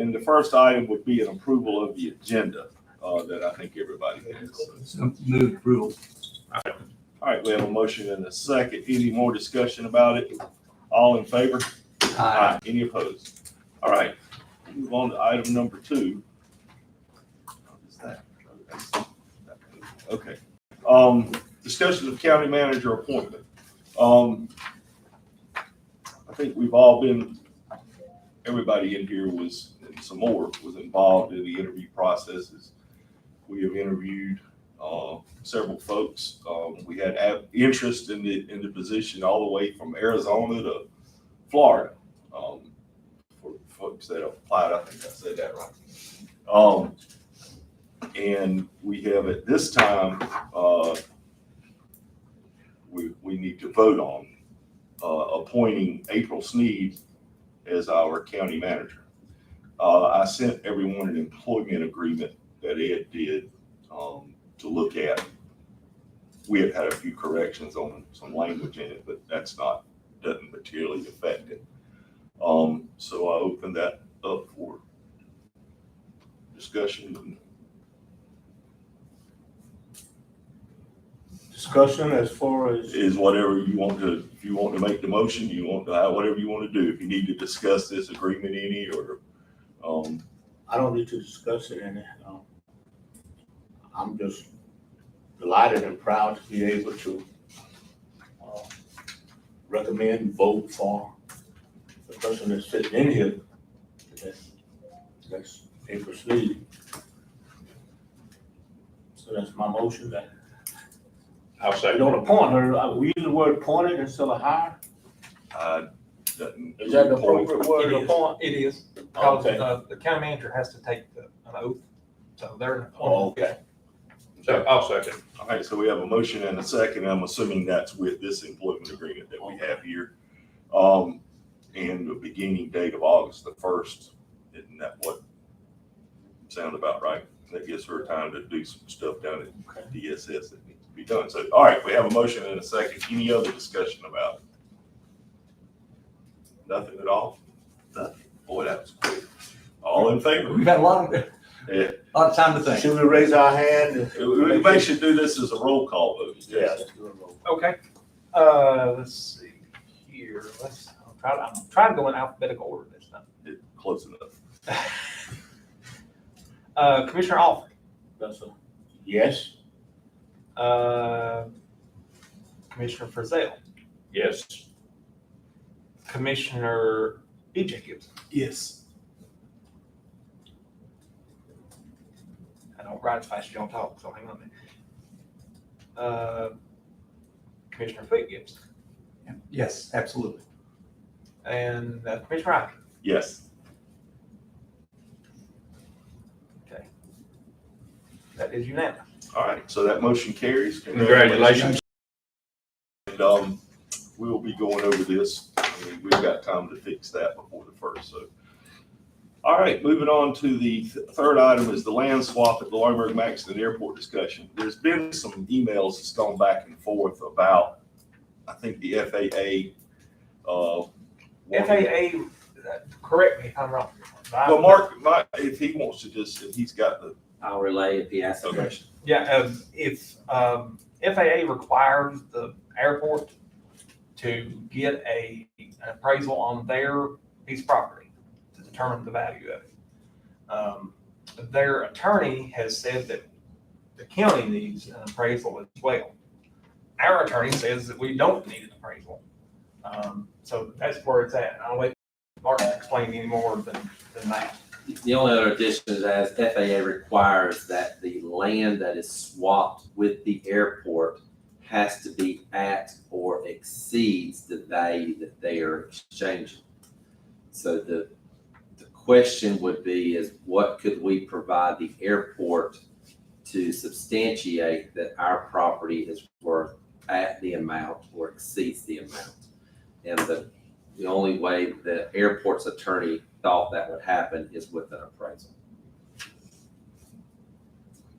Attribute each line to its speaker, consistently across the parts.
Speaker 1: And the first item would be an approval of the agenda that I think everybody has.
Speaker 2: So move approval.
Speaker 1: All right, we have a motion and a second. Any more discussion about it? All in favor?
Speaker 2: Aye.
Speaker 1: Any opposed? All right, move on to item number 2. What is that? Okay. Discussion of county manager appointment. I think we've all been, everybody in here was, and some more, was involved in the interview processes. We have interviewed several folks. We had interest in the position all the way from Arizona to Florida. For folks that applied, I think I said that right. And we have at this time, we need to vote on appointing April Sneed as our county manager. I sent everyone an employment agreement that Ed did to look at. We have had a few corrections on some language in it, but doesn't materially affect it. So I open that up for discussion.
Speaker 3: Discussion as far as,
Speaker 1: Is whatever you want to, if you want to make the motion, you want to have whatever you want to do. If you need to discuss this agreement any, or,
Speaker 3: I don't need to discuss it any. I'm just delighted and proud to be able to recommend, vote for the person that's sitting in here. That's April Sneed. So that's my motion. That
Speaker 4: I'll
Speaker 3: we
Speaker 4: second.
Speaker 3: don't appoint her. We use the word appointed instead of hire.
Speaker 1: doesn't.
Speaker 3: Is that the appropriate word?
Speaker 5: It is.
Speaker 3: Appoint?
Speaker 5: It is, because
Speaker 3: Okay.
Speaker 5: the county manager has to take an oath, so they're an
Speaker 3: Oh,
Speaker 5: appointed.
Speaker 3: okay.
Speaker 4: So I'll second.
Speaker 1: All right, so we have a motion and a second. I'm assuming that's with this employment agreement that we have here. And the beginning date of August the 1st, isn't that what sound about right? That gives her time to do some stuff down at DSS that needs to be done. So, all right, we have a motion and a second. Any other discussion about it? Nothing at all? Nothing. Boy, that was quick. All in favor?
Speaker 2: We've had a lot of time to think.
Speaker 3: Should we raise our hand?
Speaker 1: We may should do this as a roll call vote.
Speaker 3: Yeah, let's do a roll.
Speaker 5: Okay, let's see here, I'm trying to go in alphabetical order this time.
Speaker 1: Close enough.
Speaker 5: Commissioner Alford,
Speaker 3: That's a yes.
Speaker 5: Commissioner Frizell,
Speaker 4: Yes.
Speaker 5: Commissioner E.J. Gibson.
Speaker 2: Yes.
Speaker 5: I don't write as fast as y'all talk, so hang on a minute. Commissioner Fleet Gibson,
Speaker 2: Yes, absolutely.
Speaker 5: and Commissioner Ivey.
Speaker 1: Yes.
Speaker 5: Okay. That is unanimous.
Speaker 1: All right, so that motion carries.
Speaker 4: Congratulations.
Speaker 1: And we will be going over this. I mean, we've got time to fix that before the 1st. So, all right, moving on to the third item is the land swap at the Lawrenceburg-Maxton Airport discussion. There's been some emails that's gone back and forth about, I think, the FAA.
Speaker 5: FAA, correct me if I'm wrong.
Speaker 1: Well, Mark, if he wants to if he's got the.
Speaker 6: I'll relay if he asks the
Speaker 1: Okay.
Speaker 6: question.
Speaker 5: Yeah, if FAA requires the airport to get an appraisal on their piece of property to determine the value of it. Their attorney has said that the county needs an appraisal as well. Our attorney says that we don't need an appraisal. So that's where it's at. I'll let Martin explain any more than that.
Speaker 6: The only other addition is as FAA requires that the land that is swapped with the airport has to be at or exceeds the value that they are exchanging. So the question would be is what could we provide the airport to substantiate that our property is worth at the amount or exceeds the amount? And the only way the airport's attorney thought that would happen is with an appraisal.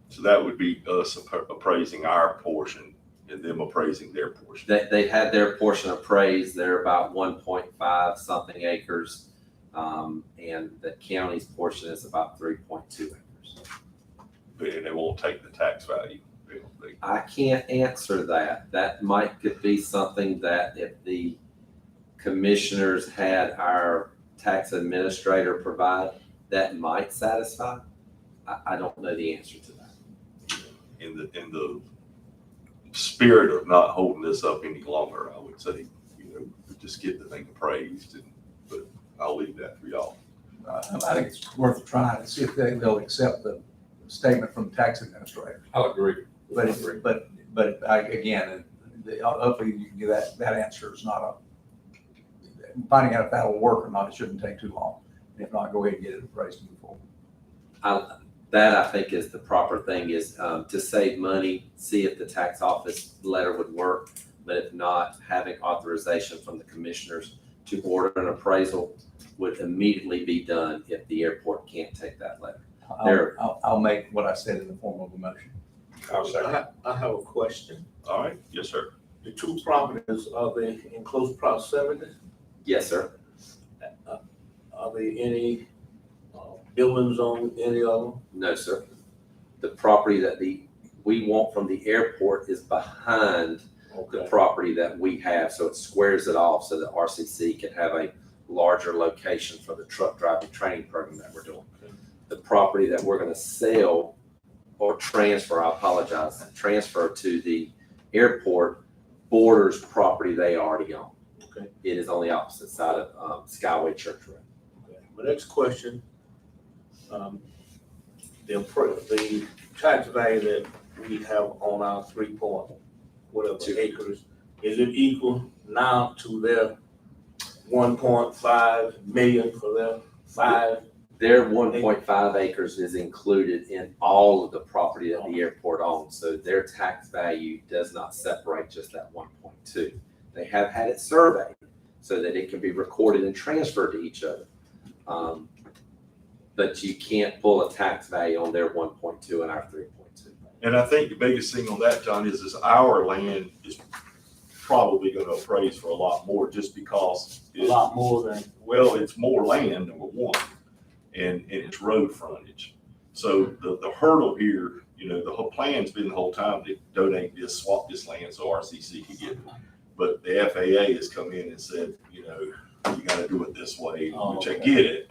Speaker 1: So that would be us appraising our portion and them appraising their portion.
Speaker 6: They had their portion appraised. They're about 1.5 something acres. And the county's portion is about 3.2 acres.
Speaker 1: And they won't take the tax value.
Speaker 6: I can't answer that. Could be something that if the commissioners had our tax administrator provide, that might satisfy. I don't know the answer to that.
Speaker 1: In the spirit of not holding this up any longer, I would say, just get the thing appraised, but I'll leave that for y'all.
Speaker 2: I think it's worth trying to see if they'll accept the statement from the tax administrator.
Speaker 4: I'll agree.
Speaker 2: But again, hopefully you can get that answer is not finding out if that'll work or not, it shouldn't take too long. If not, go ahead and get it appraised and move forward.
Speaker 6: That I think is the proper thing, is to save money, see if the tax office letter would work. But if not, having authorization from the commissioners to order an appraisal would immediately be done if the airport can't take that letter.
Speaker 2: I'll make what I said in the form of a motion.
Speaker 4: I'll second.
Speaker 3: I have a question.
Speaker 1: All right, yes, sir.
Speaker 3: The two properties, are they in close proximity?
Speaker 6: Yes, sir.
Speaker 3: Are there any buildings on any of them?
Speaker 6: No, sir. The property that we want from the airport is behind the
Speaker 3: Okay.
Speaker 6: property that we have, so it squares it off so that RCC can have a larger location for the truck driving training program that we're doing. The property that we're gonna sell or transfer, I apologize, transfer to the airport borders property they already own.
Speaker 3: Okay.
Speaker 6: It is on the opposite side of Skyway Church Road.
Speaker 3: Okay. My next question, the tax value that we have on our 3.whatever acres, is it equal now to their 1.5 million for their 5?
Speaker 6: Their 1.5 acres is included in all of the property that the airport owns, so their tax value does not separate just that 1.2. They have had it surveyed so that it can be recorded and transferred to each other. But you can't pull a tax value on their 1.2 and our 3.2.
Speaker 1: And I think the biggest thing on that, John, is our land is probably gonna appraise for a lot more just because.
Speaker 3: A lot more than,
Speaker 1: Well, it's more land, number one, and it's road frontage. So the hurdle here, the whole plan's been the whole time to donate this, swap this land so RCC can get it. But the FAA has come in and said, you gotta do it this way, which I get it.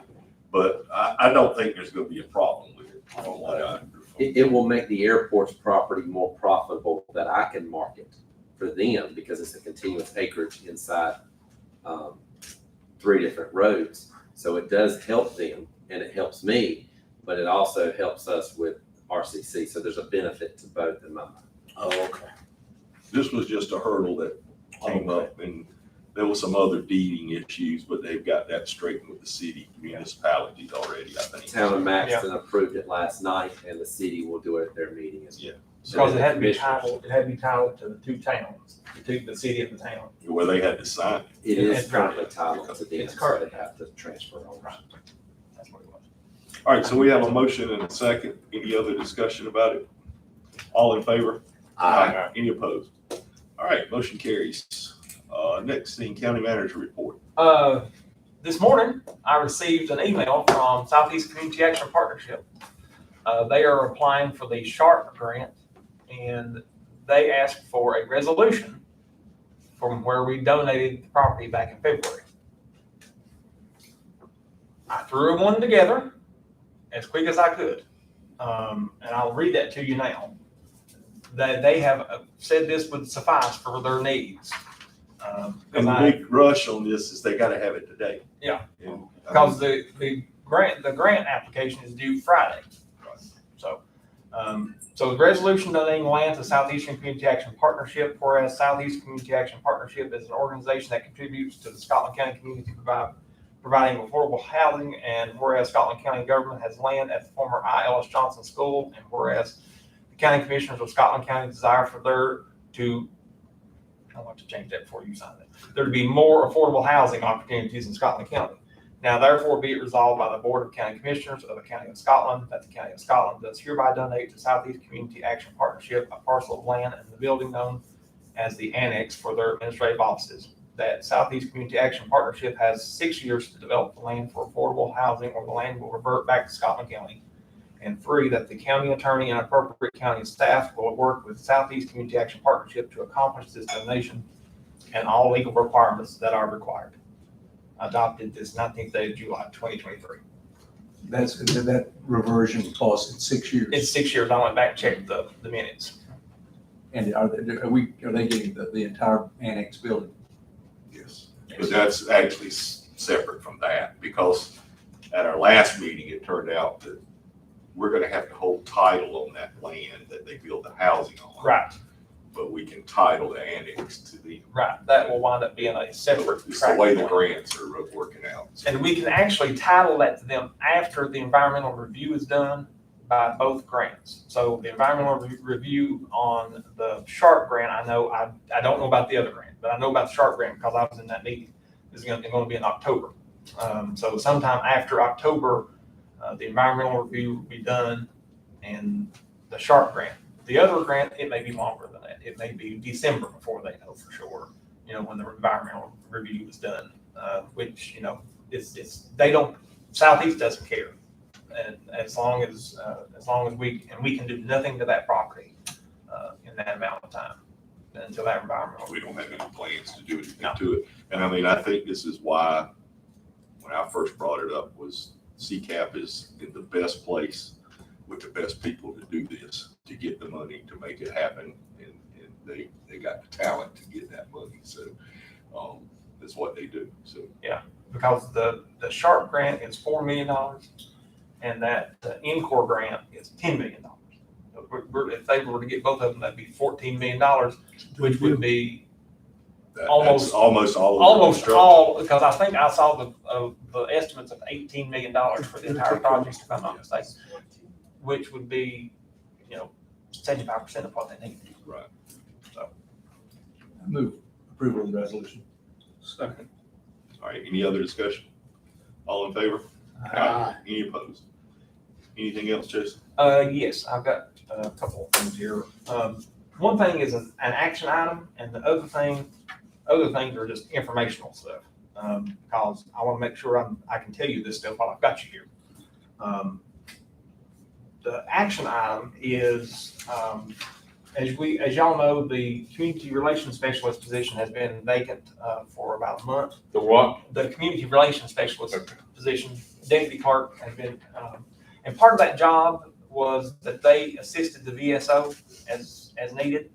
Speaker 1: But I don't think there's gonna be a problem with it from what I understand.
Speaker 6: It will make the airport's property more profitable that I can market for them because it's a continuous acreage inside 3 different roads. So it does help them and it helps me, but it also helps us with RCC. So there's a benefit to both in my mind.
Speaker 3: oh, okay.
Speaker 1: This was just a hurdle that came up, and there was some other deeding issues, but they've got that straightened with the city municipalities already, I think.
Speaker 6: Town of Maxton approved it last night and the city will do it at their meeting as well.
Speaker 5: Because it had to be
Speaker 6: Commissioners.
Speaker 5: titled to the 2 towns, the city and the town.
Speaker 1: Where they had to sign it.
Speaker 6: It
Speaker 5: It's
Speaker 6: is currently titled to them,
Speaker 5: It's
Speaker 6: so
Speaker 5: current.
Speaker 6: they have to transfer over.
Speaker 5: That's what it was.
Speaker 1: All right, so we have a motion and a second. Any other discussion about it? All in favor? Any opposed? All right, motion carries. Next thing, county manager report.
Speaker 5: This morning, I received an email from Southeast Community Action Partnership. They are applying for the SHARP grant, and they asked for a resolution from where we donated the property back in February. I threw one together as quick as I could, and I'll read that to you now. That they have said this would suffice for their needs.
Speaker 1: And the big rush on this is they gotta have it today.
Speaker 5: Yeah.
Speaker 1: And,
Speaker 5: Because the grant application is due Friday. So, so the resolution donating land to Southeastern Community Action Partnership, whereas Southeast Community Action Partnership is an organization that contributes to the Scotland County community providing affordable housing, and whereas Scotland County government has land at the former I. Ellis Johnson School, and whereas the county commissioners of Scotland County desire for I want to change that before you sign it. There to be more affordable housing opportunities in Scotland County. Now therefore be it resolved by the Board of County Commissioners of the County of Scotland that the County of Scotland does hereby donate to Southeast Community Action Partnership a parcel of land and the building known as the Annex for their administrative offices. that Southeast Community Action Partnership has 6 years to develop the land for affordable housing, or the land will revert back to Scotland County. And 3, that the county attorney and appropriate county staff will work with Southeast Community Action Partnership to accomplish this donation and all legal requirements that are required. Adopted this 19th day of July, 2023.
Speaker 2: That reversion clause in 6 years.
Speaker 5: It's 6 years. I went back and checked the minutes.
Speaker 2: And are they getting the entire annex building?
Speaker 1: Yes. But that's actually separate from that, because at our last meeting, it turned out that we're gonna have to hold title on that land that they build the housing on.
Speaker 5: Right,
Speaker 1: But we can title the annex to the,
Speaker 5: right. That will wind up being a separate
Speaker 1: it's the way the
Speaker 5: tract.
Speaker 1: grants are working out.
Speaker 5: And we can actually title that to them after the environmental review is done by both grants. So the environmental review on the Sharp grant, I don't know about the other grant, but I know about the Sharp grant because I was in that meeting. It's going to be in October. So sometime after October, the environmental review will be done and the Sharp grant. The other grant, it may be longer than that. It may be December before they know for sure, when the environmental review is done, which, Southeast doesn't care. And as long as we can do nothing to that property, in that amount of time until that environmental.
Speaker 1: We don't have any plans to do anything to it. And I mean, I think this is why, when I first brought it up, was CCAP is in the best place with the best people to do this, to get the money to make it happen. And they got the talent to get that money. So, that's what they do. So,
Speaker 5: Because the Sharp grant is $4 million and that Encore grant is $10 million. If they were to get both of them, that'd be $14 million, which would be
Speaker 1: that's almost all. of the
Speaker 5: almost
Speaker 1: construction.
Speaker 5: all, because I think I saw the estimates of $18 million for the entire project, if I'm not mistaken, which would be, 75% of what they need.
Speaker 1: Right.
Speaker 2: I move approval of the resolution.
Speaker 4: Second.
Speaker 1: All right, any other discussion? All in favor? Any opposed? Anything else, Jason?
Speaker 5: Yes, I've got a couple of things here. One thing is an action item, and the other things are just informational stuff. Because I want to make sure I can tell you this stuff while I've got you here. The action item is, as y'all know, the community relations specialist position has been vacant for about a month.
Speaker 4: The what?
Speaker 5: The community relations specialist position, deputy clerk, has been, and part of that job was that they assisted the VSO as needed.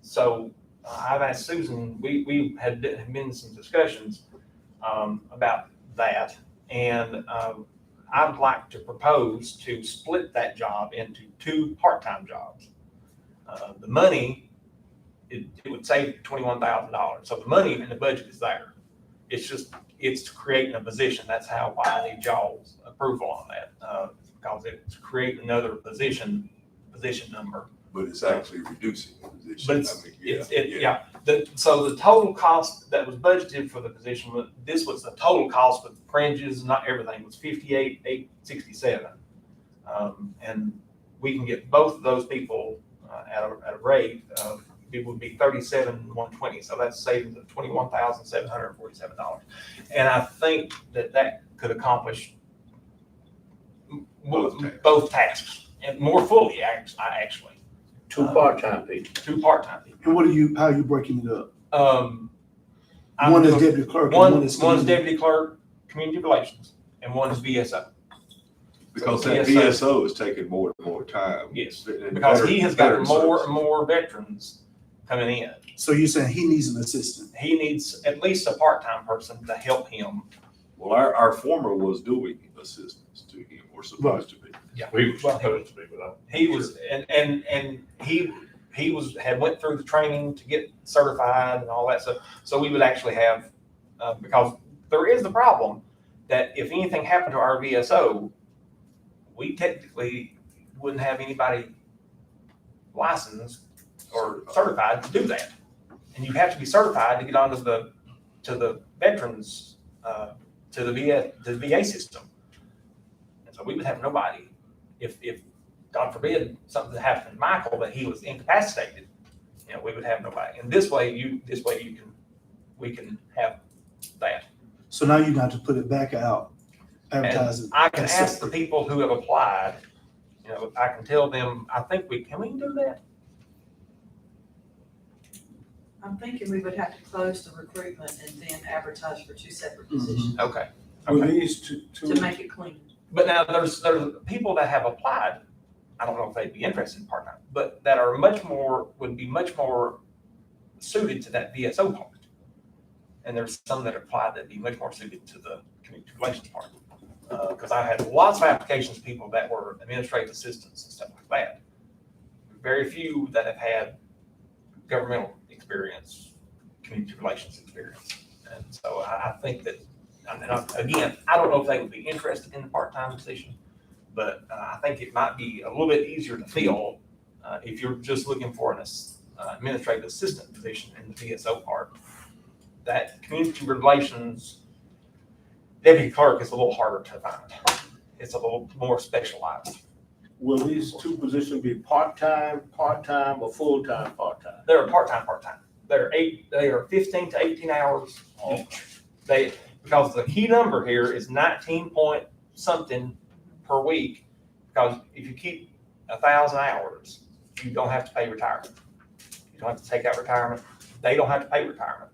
Speaker 5: So I've asked Susan, we had been in some discussions about that, and I'd like to propose to split that job into 2 part-time jobs. The money, it would save $21,000. So the money in the budget is there. It's creating a position. That's why I need y'all's approval on that, because it's creating another position number.
Speaker 1: But it's actually reducing the
Speaker 5: But
Speaker 1: position.
Speaker 5: So the total cost that was budgeted for the position, this was the total cost with fringes, not everything, was $58,867. And we can get both of those people at a rate of, it would be $37,120. So that's savings of $21,747. And I think that could accomplish both tasks and more fully, actually.
Speaker 3: 2 part-time people.
Speaker 5: 2 part-time people.
Speaker 7: And how are you breaking it up?
Speaker 5: I'm
Speaker 7: One is
Speaker 5: doing-
Speaker 7: deputy clerk and
Speaker 5: One's
Speaker 7: one is. community.
Speaker 5: deputy clerk, community relations, and one is VSO.
Speaker 1: Because
Speaker 5: So
Speaker 1: that VSO is taking more and more time.
Speaker 5: Yes,
Speaker 1: And
Speaker 5: because he has got
Speaker 1: veteran
Speaker 5: more
Speaker 1: service.
Speaker 5: and more veterans coming in.
Speaker 7: So you're saying he needs an assistant?
Speaker 5: He needs at least a part-time person to help him.
Speaker 1: Well, our former was doing assistance to him, or supposed to be.
Speaker 4: We were
Speaker 5: Well,
Speaker 4: supposed to be without.
Speaker 5: He was, and he had went through the training to get certified and all that stuff. So we would actually have, because there is the problem that if anything happened to our VSO, we technically wouldn't have anybody licensed or certified to do that. And you have to be certified to get onto to the veterans, to the VA system. And so we would have nobody if God forbid something happened to Michael that he was incapacitated. We would have nobody. And this way you can we can have that.
Speaker 7: So now you got to put it back out, advertising.
Speaker 5: I can
Speaker 7: as
Speaker 5: ask the
Speaker 7: separate.
Speaker 5: people who have applied, I can tell them, can we do that?
Speaker 8: I'm thinking we would have to close the recruitment and then advertise for 2 separate
Speaker 7: Mhm.
Speaker 8: positions
Speaker 5: Okay.
Speaker 3: Will
Speaker 5: Okay.
Speaker 3: these two,
Speaker 8: to make it clean.
Speaker 5: But now there's people that have applied, I don't know if they'd be interested in part-time, but that are would be much more suited to that VSO part. And there's some that applied that'd be much more suited to the community relations part. Because I had lots of applications, people that were administrative assistants and stuff like that. Very few that have had governmental experience, community relations experience. And so I think that, again, I don't know if they would be interested in the part-time position, but I think it might be a little bit easier to fill if you're just looking for an administrative assistant position in the VSO part. That community relations deputy clerk is a little harder to find. It's a little more specialized.
Speaker 3: will these two positions be part-time, or full-time, part-time?
Speaker 5: They're part-time. They are 15 to 18 hours each. Because the key number here is 19 point something per week, because if you keep 1,000 hours, you don't have to pay retirement. You don't have to take out retirement. They don't have to pay retirement.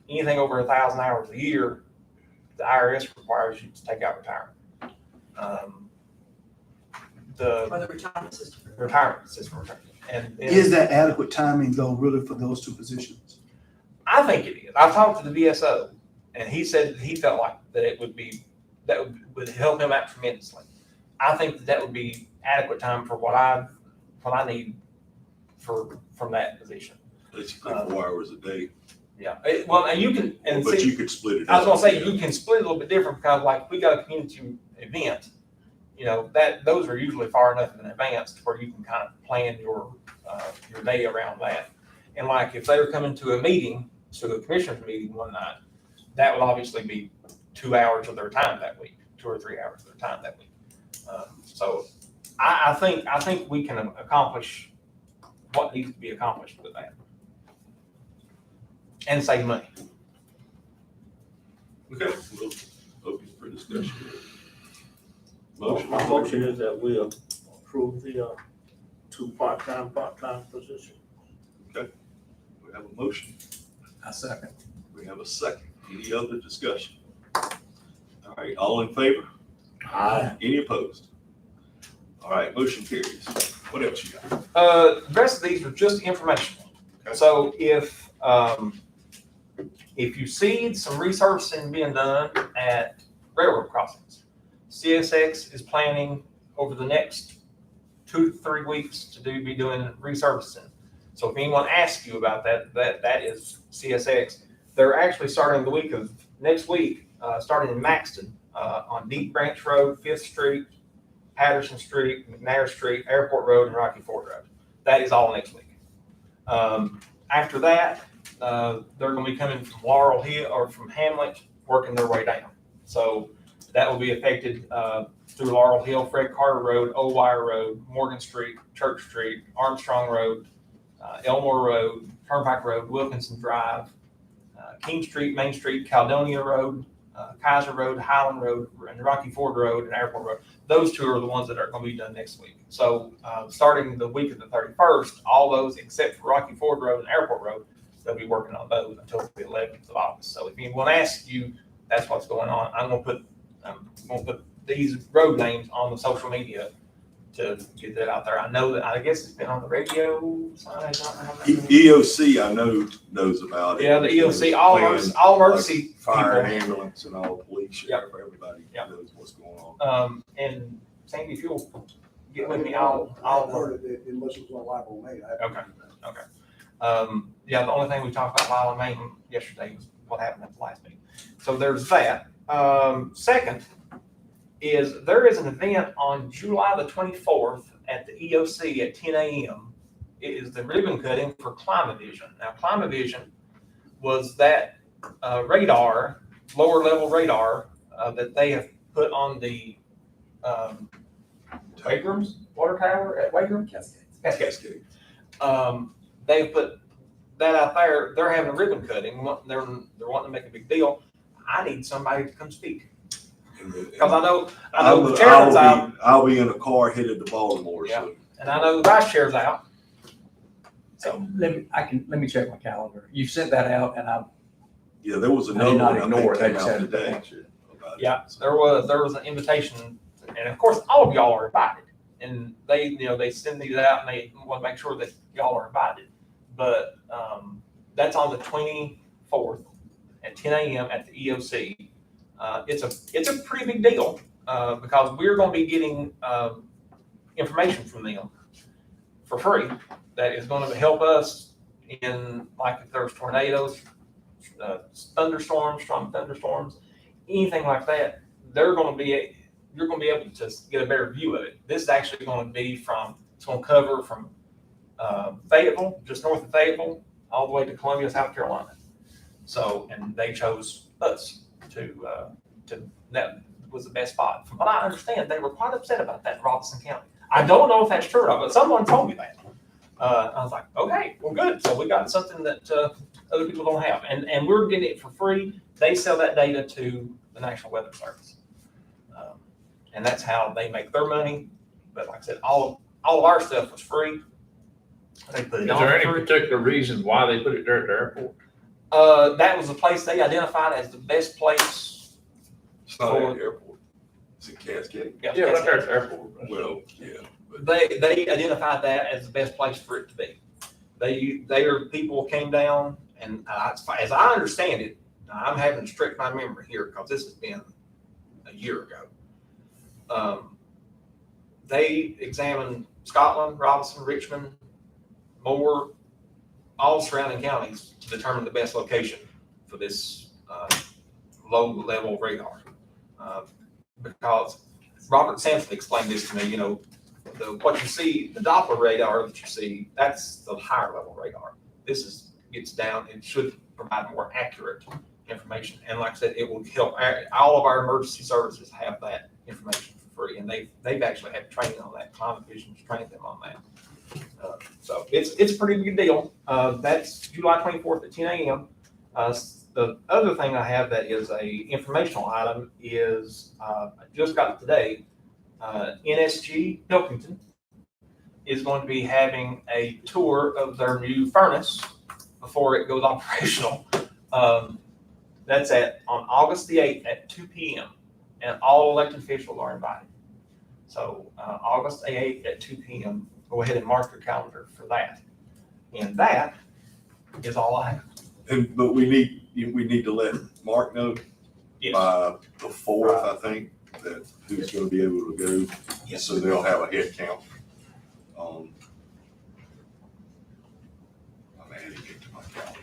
Speaker 5: Anything over 1,000 hours a year, the IRS requires you to take out retirement. The
Speaker 8: For the retirement system.
Speaker 5: retirement system, and
Speaker 7: Is that adequate timing though, really, for those two positions?
Speaker 5: I think it is. I talked to the VSO, and he said he felt like that would help him out tremendously. I think that would be adequate time for what I need from that position.
Speaker 1: Basically 4 hours a day,
Speaker 5: Yeah. And you can, and
Speaker 1: but
Speaker 5: see,
Speaker 1: you could split it
Speaker 5: I was
Speaker 1: up.
Speaker 5: gonna say, you can split it a little bit different, because like, we got a community event, those are usually far enough in advance to where you can kind of plan your day around that. And like, if they were coming to a commissioner's meeting one night, that would obviously be 2 hours of their time that week, 2 or 3 hours of their time that week. So I think we can accomplish what needs to be accomplished with that. And save money.
Speaker 1: Okay, we'll open for discussion. Motion.
Speaker 3: My motion is that we approve the two part-time positions.
Speaker 1: We have a motion.
Speaker 2: I second.
Speaker 1: We have a second. Any other discussion? All right, all in favor?
Speaker 3: Aye.
Speaker 1: Any opposed? All right, motion carries. What else you got?
Speaker 5: The rest of these are just informational.
Speaker 1: Okay.
Speaker 5: So if you see some resurfacing being done at railroad crossings, CSX is planning over the next 2 to 3 weeks to be doing resurfacing. So if anyone asks you about that is CSX. They're actually starting the week of next week, starting in Maxton, on Deep Branch Road, 5th Street, Patterson Street, McNair Street, Airport Road, and Rocky Ford Road. That is all next week. After that, they're going to be coming from Laurel Hill or from Hamlet, working their way down. So that will be affected through Laurel Hill, Fred Carter Road, Old Wire Road, Morgan Street, Church Street, Armstrong Road, Elmore Road, Turnpike Road, Wilkinson Drive, King Street, Main Street, Caledonia Road, Kaiser Road, Highland Road, and Rocky Ford Road, and Airport Road. Those two are the ones that are going to be done next week. So starting the week of the 31st, all those except for Rocky Ford Road and Airport Road, they'll be working on those until the 11th of August. So if anyone asks you, that's what's going on. I'm going to put these road names on the social media to get that out there. I know that, I guess it's been on the radio side.
Speaker 1: EOC, I know, knows about it.
Speaker 5: Yeah, the EOC, all emergency
Speaker 1: Fire,
Speaker 5: people.
Speaker 1: ambulance, and all police, sheriff, everybody
Speaker 5: Yep.
Speaker 1: knows what's going on.
Speaker 5: And Sandy, if you'll get with me,
Speaker 9: I
Speaker 5: I'll
Speaker 9: heard of it unless it was on live on Main.
Speaker 5: Okay. Yeah, the only thing we talked about Lyle and Maine yesterday was what happened at the last meeting. So there's that. Second is there is an event on July the 24th at the EOC at 10 a.m. It is the ribbon cutting for Climavision. Now, Climavision was that radar, lower level radar that they have put on the Wakram's water tower at Wakram. Cascades. They put that out there, they're having a ribbon cutting, they're wanting to make a big deal. I need somebody to come speak. Because I know the chairman's out,
Speaker 1: I'll be in a car headed to Baltimore, so.
Speaker 5: and I know the vice chair's out.
Speaker 2: So let me check my calendar. You sent that out and
Speaker 1: Yeah, there was
Speaker 2: I
Speaker 1: another
Speaker 2: did not
Speaker 1: one, I
Speaker 2: ignore it.
Speaker 1: think,
Speaker 2: I
Speaker 1: came
Speaker 2: just
Speaker 1: out
Speaker 2: had to
Speaker 1: today.
Speaker 2: answer it.
Speaker 1: about it.
Speaker 5: Yeah, there was an invitation, and of course, all of y'all are invited. And they send these out and they want to make sure that y'all are invited. But that's on the 24th at 10 a.m. at the EOC. It's a pretty big deal because we're going to be getting information from them for free that is going to help us in, like, if there's tornadoes, thunderstorms, strong thunderstorms, anything like that. You're going to be able to get a better view of it. This is actually going to be it's going to cover from Fayetteville, just north of Fayetteville, all the way to Columbia, South Carolina. So, and they chose us that was the best spot. From what I understand, they were quite upset about that in Robinson County. I don't know if that's true or not, but someone told me that. I was like, okay, well, good. So we got something that other people don't have, and we're getting it for free. They sell that data to the National Weather Service. And that's how they make their money. But like I said, all of our stuff was free. They put it
Speaker 4: Is
Speaker 5: on
Speaker 4: there any
Speaker 5: for free.
Speaker 4: particular reason why they put it there at the airport?
Speaker 5: That was the place they identified as the best place.
Speaker 1: It's not at the airport. It's in Cascade.
Speaker 4: Yeah, right there at the airport.
Speaker 1: Well, yeah.
Speaker 5: They identified that as the best place for it to be. People came down, and as I understand it, now I'm having to stretch my memory here because this has been a year ago. They examined Scotland, Robinson, Richmond, Moore, all surrounding counties to determine the best location for this low-level radar. Because Robert Sampson explained this to me, what you see, the Doppler radar that you see, that's the higher level radar. This gets down, it should provide more accurate information. And like I said, it will help, all of our emergency services have that information for free. And they've actually had training on that. Climate Vision's trained them on that. So it's a pretty big deal. That's July 24th at 10 a.m. The other thing I have that is a informational item is, I just got today, NSG Pilkington is going to be having a tour of their new furnace before it goes operational. That's on August the 8th at 2 p.m. and all elected officials are invited. So August the 8th at 2 p.m. Go ahead and mark your calendar for that. And that is all I have.
Speaker 1: But we need to let Mark know
Speaker 5: Yes.
Speaker 1: by the 4th, I think, that who's gonna be able to go.
Speaker 5: Yes.
Speaker 1: So they'll have a head count. I'm adding it to my calendar.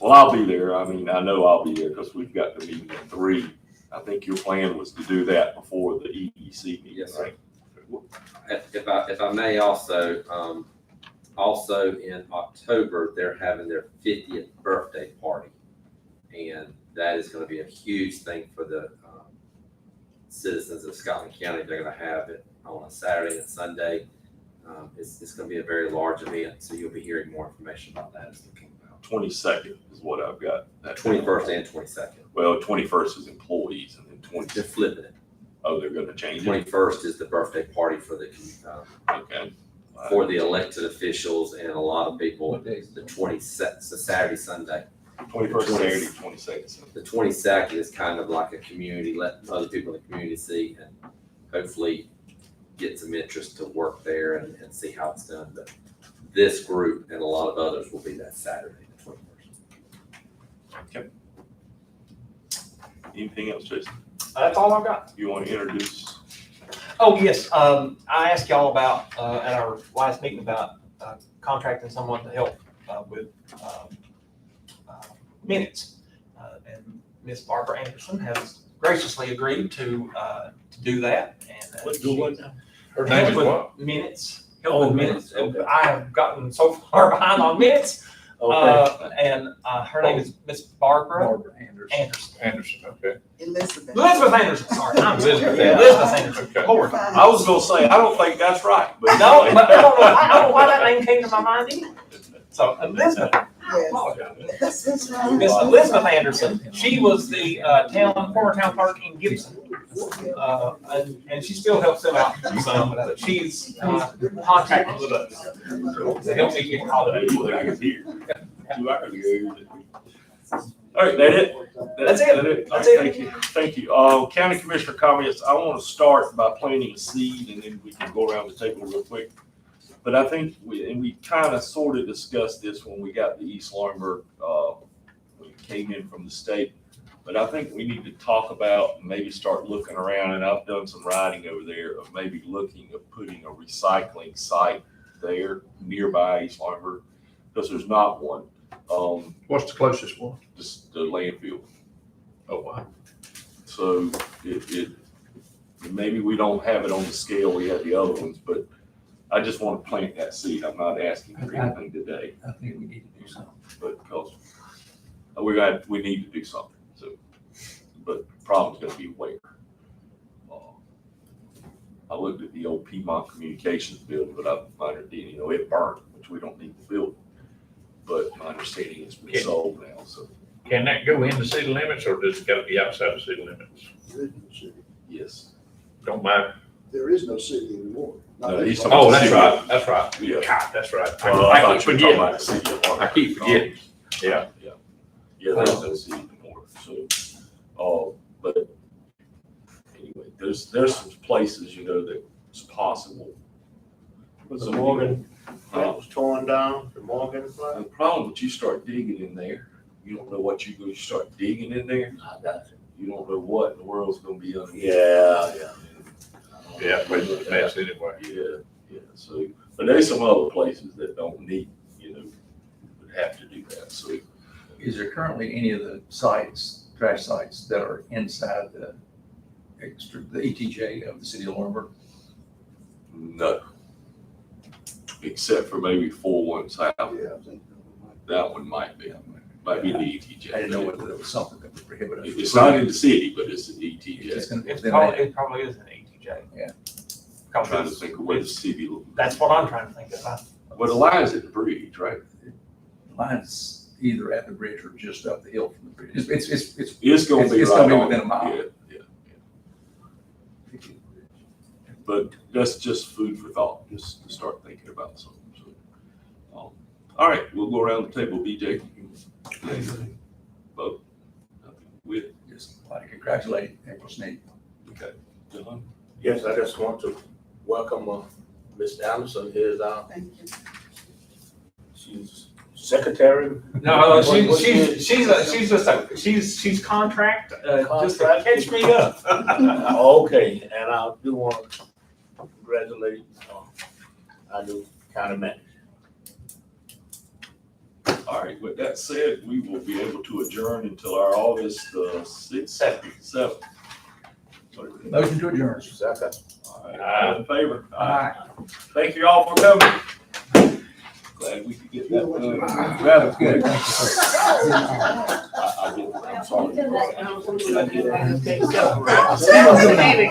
Speaker 1: Well, I'll be there. I mean, I know I'll be there because we've got the meeting at 3. I think your plan was to do that before the EEC meeting,
Speaker 6: Yes, sir.
Speaker 1: right?
Speaker 6: If I may also, also in October, they're having their 50th birthday party. And that is gonna be a huge thing for the citizens of Scotland County. They're gonna have it on a Saturday and Sunday. It's gonna be a very large event, so you'll be hearing more information about that as we come about.
Speaker 1: 22nd is what I've got. That
Speaker 6: 21st and 22nd.
Speaker 1: Well, 21st is employees and then
Speaker 6: They're flipping it.
Speaker 1: they're gonna change it.
Speaker 6: 21st is the birthday party for the
Speaker 1: Okay.
Speaker 6: for the elected officials and a lot of people.
Speaker 2: What day is it?
Speaker 6: The 22nd, it's a Saturday, Sunday.
Speaker 1: 21st Saturday, 22nd.
Speaker 6: The 22nd is kind of like a community, let other people in the community see and hopefully get some interest to work there and see how it's done. But this group and a lot of others will be that Saturday, the 21st.
Speaker 1: Anything else, Jason?
Speaker 5: That's all I've got.
Speaker 1: You want to introduce?
Speaker 5: Oh, yes. I asked y'all about, at our last meeting about contracting someone to help with minutes. And Miss Barbara Anderson has graciously agreed to do that. And
Speaker 3: Do what now?
Speaker 4: Her name is what?
Speaker 5: Minutes. Help with minutes. I have gotten so far behind on minutes. And her name is Miss Barbara
Speaker 2: Barbara Anderson.
Speaker 5: Anderson.
Speaker 4: Anderson, okay.
Speaker 10: Elizabeth.
Speaker 5: Elizabeth Anderson, sorry. I'm
Speaker 4: Elizabeth,
Speaker 5: yeah,
Speaker 4: yeah.
Speaker 5: Elizabeth Anderson.
Speaker 4: Okay.
Speaker 5: Lord.
Speaker 1: I was gonna say, I don't think that's right, but.
Speaker 5: No, but I don't know why that name came to my mind either. So Elizabeth,
Speaker 10: Yes. That's right.
Speaker 5: Miss Elizabeth Anderson, she was the former town clerk in Gibson. And she still helps them out some, but she's contracted with us to help me get holiday.
Speaker 1: I can hear. 2 hours ago. All right, that it?
Speaker 5: That's it.
Speaker 1: All right,
Speaker 5: That's it.
Speaker 1: Thank you, thank you. County Commissioner comments, I want to start by planting a seed and then we can go around the table real quick. But I think we kind of sort of discussed this when we got the East Laurinburg, when it came in from the state. But I think we need to talk about, and maybe start looking around, and I've done some writing over there of maybe looking at putting a recycling site there nearby East Laurinburg, because there's not one.
Speaker 4: What's the closest one?
Speaker 1: Just the landfill.
Speaker 4: Oh, wow.
Speaker 1: So maybe we don't have it on the scale we had the other ones, but I just want to plant that seed. I'm not asking for anything today,
Speaker 2: I think we need to do something.
Speaker 1: but because we need to do something. So, but the problem's gonna be where. I looked at the old Piedmont Communications building, but my understanding, it burned, which we don't need to build. But my understanding it's been sold now, so
Speaker 4: Can that go in the city limits or does it gotta be outside the city limits?
Speaker 9: There is no city.
Speaker 1: yes.
Speaker 4: Don't mind.
Speaker 9: There is no city anymore. Not
Speaker 1: No, he's
Speaker 9: that-
Speaker 1: talking
Speaker 4: Oh, that's right, that's right.
Speaker 1: Yeah.
Speaker 4: God, that's right.
Speaker 1: Well,
Speaker 4: I
Speaker 1: thought
Speaker 4: keep
Speaker 1: you were talking about
Speaker 4: forgetting.
Speaker 1: the city of Laurinburg.
Speaker 4: I keep forgetting. Yeah.
Speaker 1: Yeah, there's no seed anymore, so, but anyway, there's some places, that it's possible.
Speaker 3: Was the Morgan plant was torn down, the Morgan plant?
Speaker 1: The problem with you start digging in there, you don't know what you start digging in there,
Speaker 3: I got
Speaker 1: you don't know what in the world's gonna be under.
Speaker 3: you. Yeah.
Speaker 4: Yeah, but it's a mess anyway.
Speaker 1: Yeah, so, but there's some other places that don't need, would have to do that, so.
Speaker 2: Is there currently any of the sites, trash sites, that are inside the ETJ of the city of Laurinburg?
Speaker 1: No. Except for maybe 4-1 South,
Speaker 9: Yeah, I think.
Speaker 1: that one might be the ETJ.
Speaker 2: I didn't know whether there was something that would prohibit us.
Speaker 1: It's not in the city, but it's an
Speaker 2: It's
Speaker 1: ETJ.
Speaker 2: gonna-
Speaker 5: It probably is an ATJ.
Speaker 2: Yeah.
Speaker 1: I'm trying to think of where the city,
Speaker 5: That's what I'm trying to think of.
Speaker 1: well, the line's at the bridge, right?
Speaker 2: Mine's either at the bridge or just up the hill from the bridge. It's
Speaker 1: It's gonna be
Speaker 2: It's
Speaker 1: right
Speaker 2: gonna be
Speaker 1: on.
Speaker 2: within a mile.
Speaker 1: Yeah. But that's just food for thought, just to start thinking about something, so. All right, we'll go around the table, BJ. Vote. With,
Speaker 2: Just like to congratulate April Sneed.
Speaker 1: okay. John?
Speaker 3: Yes, I just want to welcome Ms. Anderson here,
Speaker 10: Thank you.
Speaker 3: she's secretary.
Speaker 5: No,
Speaker 3: What-
Speaker 5: she's contract, just to catch me up.
Speaker 3: Okay, and I do want to congratulate our new county manager.
Speaker 1: All right, with that said, we will be able to adjourn until our August, seventh.
Speaker 2: Motion to adjourn.
Speaker 3: Second.
Speaker 1: All right, all in favor?
Speaker 2: Aye.
Speaker 1: Thank you all for coming. Glad we could get that done rather quick.
Speaker 2: Good, thank you, sir.
Speaker 1: I'm sorry.
Speaker 10: Okay,